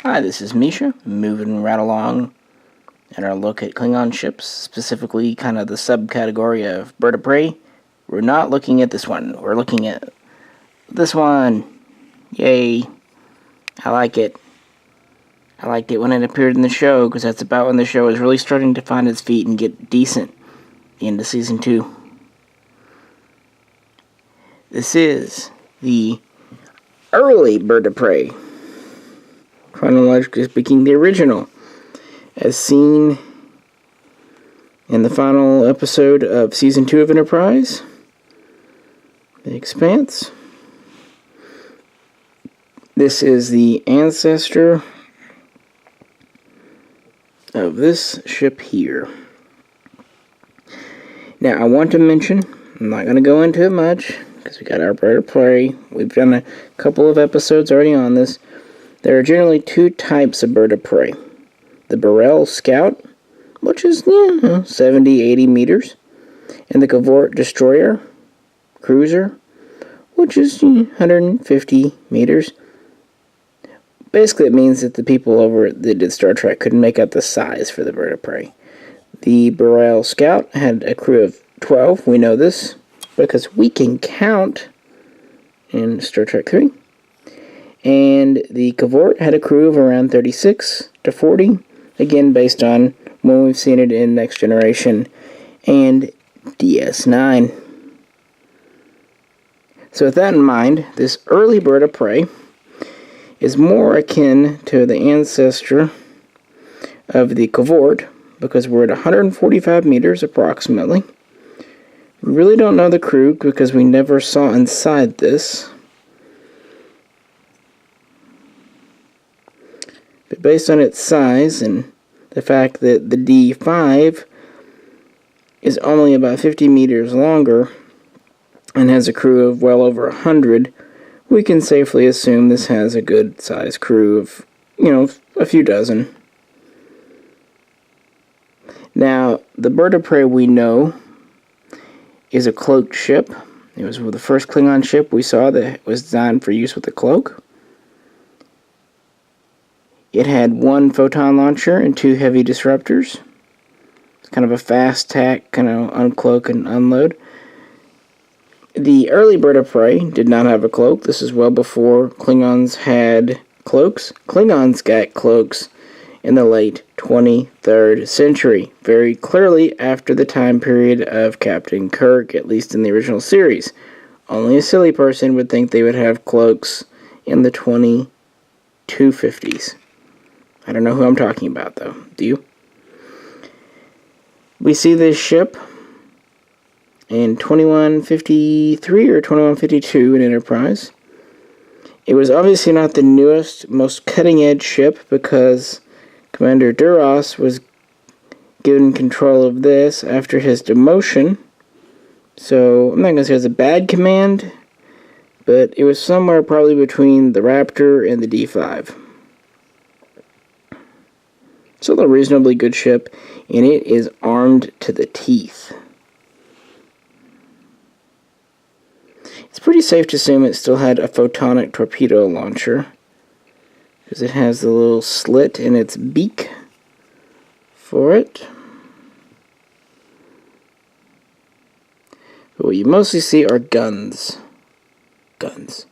Hi, this is Misha, moving right along in our look at Klingon ships, specifically kind of the subcategory of bird of prey. We're not looking at this one, we're looking at this one. Yay. I like it. I liked it when it appeared in the show, because that's about when the show is really starting to find its feet and get decent into Season 2. This is the early bird of prey. Chronologically speaking, the original, as seen in the final episode of Season 2 of Enterprise, The Expanse. This is the ancestor of this ship here. Now, I want to mention, I'm not going to go into it much, because we got our bird of prey. We've done a couple of episodes already on this. There are generally two types of bird of prey. The Burrell Scout, which is 70-80 meters, and the Cavort Destroyer Cruiser, which is 150 meters. Basically, it means that the people over that did Star Trek couldn't make out the size for the bird of prey. The Burrell Scout had a crew of 12. We know this because we can count in Star Trek 3. And the Cavort had a crew of around 36 to 40, again based on when we've seen it in Next Generation and DS9. So with that in mind, this early bird of prey is more akin to the ancestor of the Cavort, because we're at 145 meters approximately. We really don't know the crew because we never saw inside this. But based on its size and the fact that the D5 is only about 50 meters longer and has a crew of well over 100, we can safely assume this has a good sized crew of, a few dozen. Now, the bird of prey we know is a cloaked ship. It was the first Klingon ship we saw that was designed for use with a cloak. It had one photon launcher and two heavy disruptors. It's kind of a fast tack, kind of uncloak and unload. The early bird of prey did not have a cloak. This is well before Klingons had cloaks. Klingons got cloaks in the late 23rd century, very clearly after the time period of Captain Kirk, at least in the original series. Only a silly person would think they would have cloaks in the 2250s. I don't know who I'm talking about, though. Do you? We see this ship in 2153 or 2152 in Enterprise. It was obviously not the newest, most cutting-edge ship, because Commander Duras was given control of this after his demotion. So, I'm not going to say it was a bad command, but it was somewhere probably between the Raptor and the D5. Still a reasonably good ship, and it is armed to the teeth. It's pretty safe to assume it still had a photonic torpedo launcher, because it has the little slit in its beak for it. But what you mostly see are guns. Guns.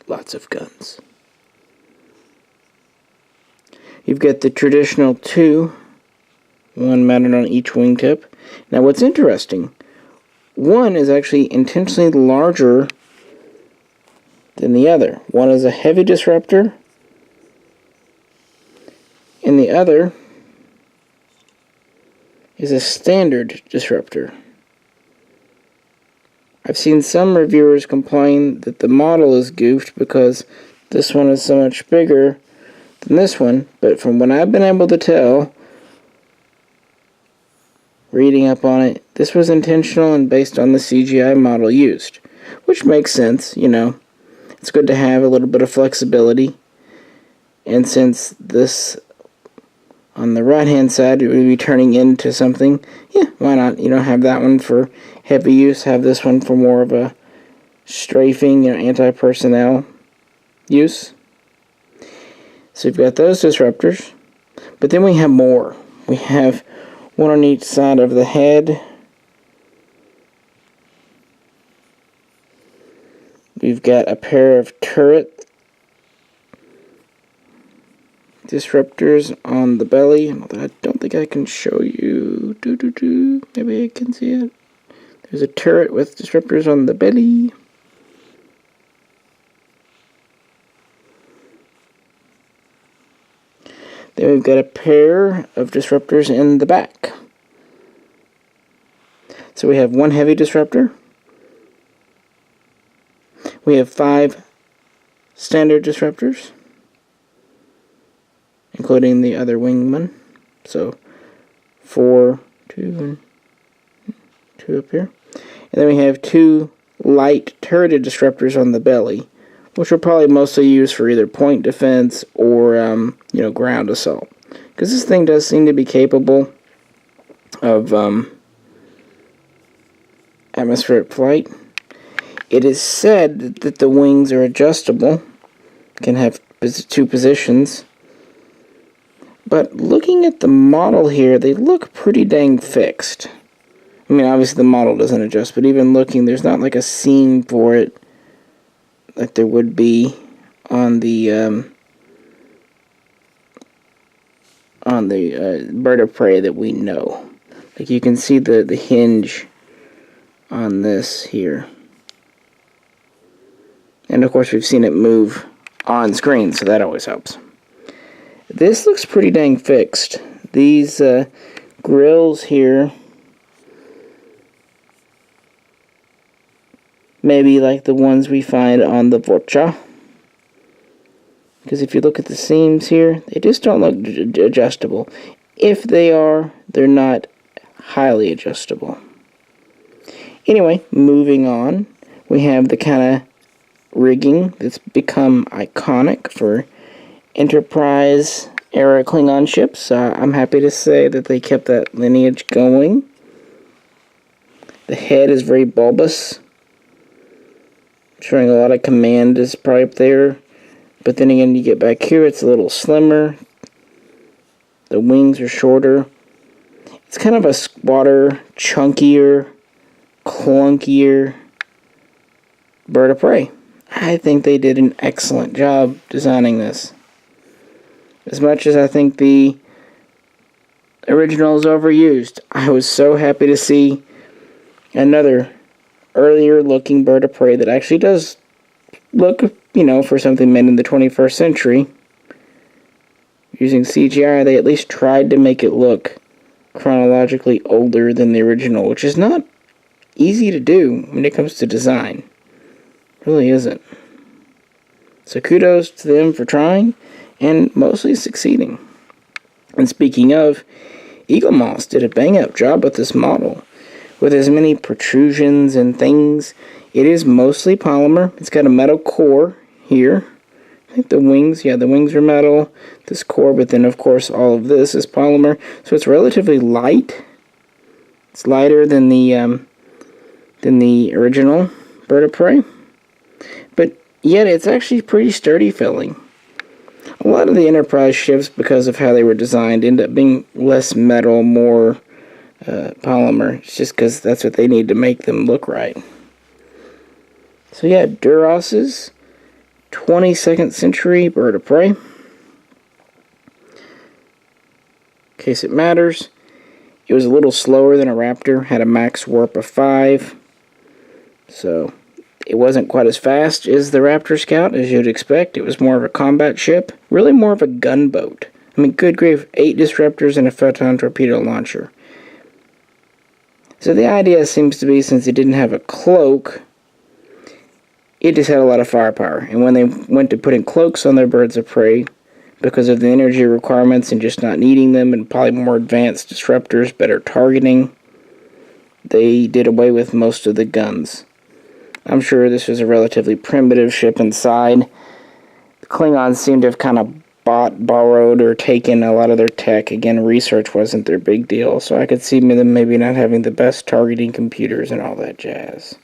Lots of guns. You've got the traditional two, one mounted on each wingtip. Now what's interesting, one is actually intentionally larger than the other. One is a heavy disruptor, and the other is a standard disruptor. I've seen some reviewers complain that the model is goofed because this one is so much bigger than this one, but from what I've been able to tell, reading up on it, this was intentional and based on the CGI model used, which makes sense. It's good to have a little bit of flexibility, and since this on the right hand side it would be turning into something, why not have that one for heavy use, have this one for more of a strafing, anti-personnel use. So we've got those disruptors. But then we have more. We have one on each side of the head. We've got a pair of turret disruptors on the belly. I don't think I can show you. Maybe I can see it. There's a turret with disruptors on the belly. Then we've got a pair of disruptors in the back. So we have one heavy disruptor. We have 5 standard disruptors, including the other wingman. So 4, 2, and 2 up here. And then we have 2 light turreted disruptors on the belly, which will probably mostly use for either point defense or ground assault. Because this thing does seem to be capable of atmospheric flight. It is said that the wings are adjustable, can have 2 positions. But looking at the model here, they look pretty dang fixed. I mean, obviously the model doesn't adjust, but even looking, there's not like a seam for it like there would be on the bird of prey that we know. Like you can see the hinge on this here. And of course we've seen it move on screen, so that always helps. This looks pretty dang fixed. These grills here, maybe like the ones we find on the Vorcha. Because if you look at the seams here, they just don't look adjustable. If they are, they're not highly adjustable. Anyway, moving on, we have the kind of rigging that's become iconic for Enterprise era Klingon ships. I'm happy to say that they kept that lineage going. The head is very bulbous, showing a lot of command is probably up there. But then again, you get back here, it's a little slimmer. The wings are shorter. It's kind of a squatter, chunkier, clunkier bird of prey. I think they did an excellent job designing this. As much as I think the original is overused, I was so happy to see another earlier looking bird of prey that actually does look, for something made in the 21st century. Using CGI, they at least tried to make it look chronologically older than the original, which is not easy to do when it comes to design. It really isn't. So kudos to them for trying, and mostly succeeding. And speaking of, Eaglemoss did a bang-up job with this model. With as many protrusions and things, it is mostly polymer. It's got a metal core here. I think the wings are metal, this core, but then of course all of this is polymer. So it's relatively light. It's lighter than the original bird of prey. But yet it's actually pretty sturdy feeling. A lot of the Enterprise ships, because of how they were designed, end up being less metal, more polymer. It's just because that's what they need to make them look right. So yeah, Duros's 22nd century bird of prey. In case it matters, it was a little slower than a Raptor, had a max warp of 5. So it wasn't quite as fast as the Raptor Scout, as you'd expect. It was more of a combat ship, really more of a gunboat. I mean, good grief, 8 disruptors and a photon torpedo launcher. So the idea seems to be, since it didn't have a cloak, it just had a lot of firepower. And when they went to putting cloaks on their birds of prey, because of the energy requirements and just not needing them, and probably more advanced disruptors, better targeting, they did away with most of the guns. I'm sure this was a relatively primitive ship inside. The Klingons seem to have kind of borrowed, or taken a lot of their tech. Again, research wasn't their big deal, so I could see them maybe not having the best targeting computers and all that jazz.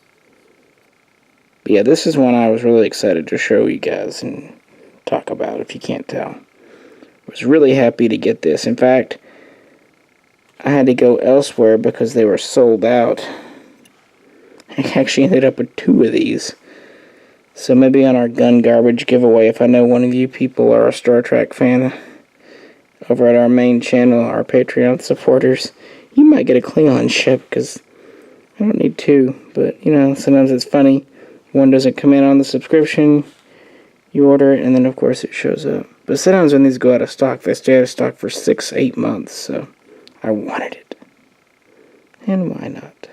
But yeah, this is one I was really excited to show you guys and talk about, if you can't tell. was really happy to get this. In fact, I had to go elsewhere because they were sold out. I actually ended up with 2 of these. So maybe on our gun garbage giveaway, if I know one of you people are a Star Trek fan over at our main channel, our Patreon supporters, you might get a Klingon ship, because I don't need 2. But, you know, sometimes it's funny. One doesn't come in on the subscription, you order it, and then of course it shows up. But sometimes when these go out of stock, they stay out of stock for 6-8 months, so I wanted it. And why not?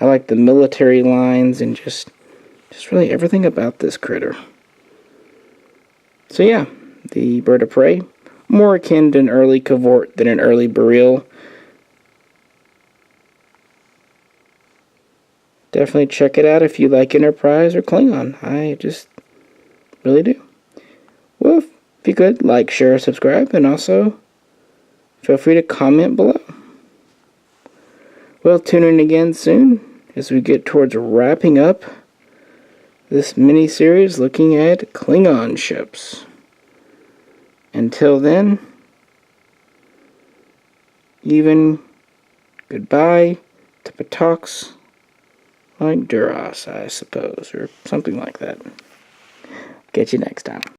I like the military lines and just really everything about this critter. So yeah, the bird of prey, more akin to an early cavort than an early burial. Definitely check it out if you like Enterprise or Klingon. I just really do. Well, if you could, like, share, subscribe, and also feel free to comment below. Well, tune in again soon as we get towards wrapping up this mini-series looking at Klingon ships. Until then, even goodbye to Patox like Duras, I suppose, or something like that. Catch you next time.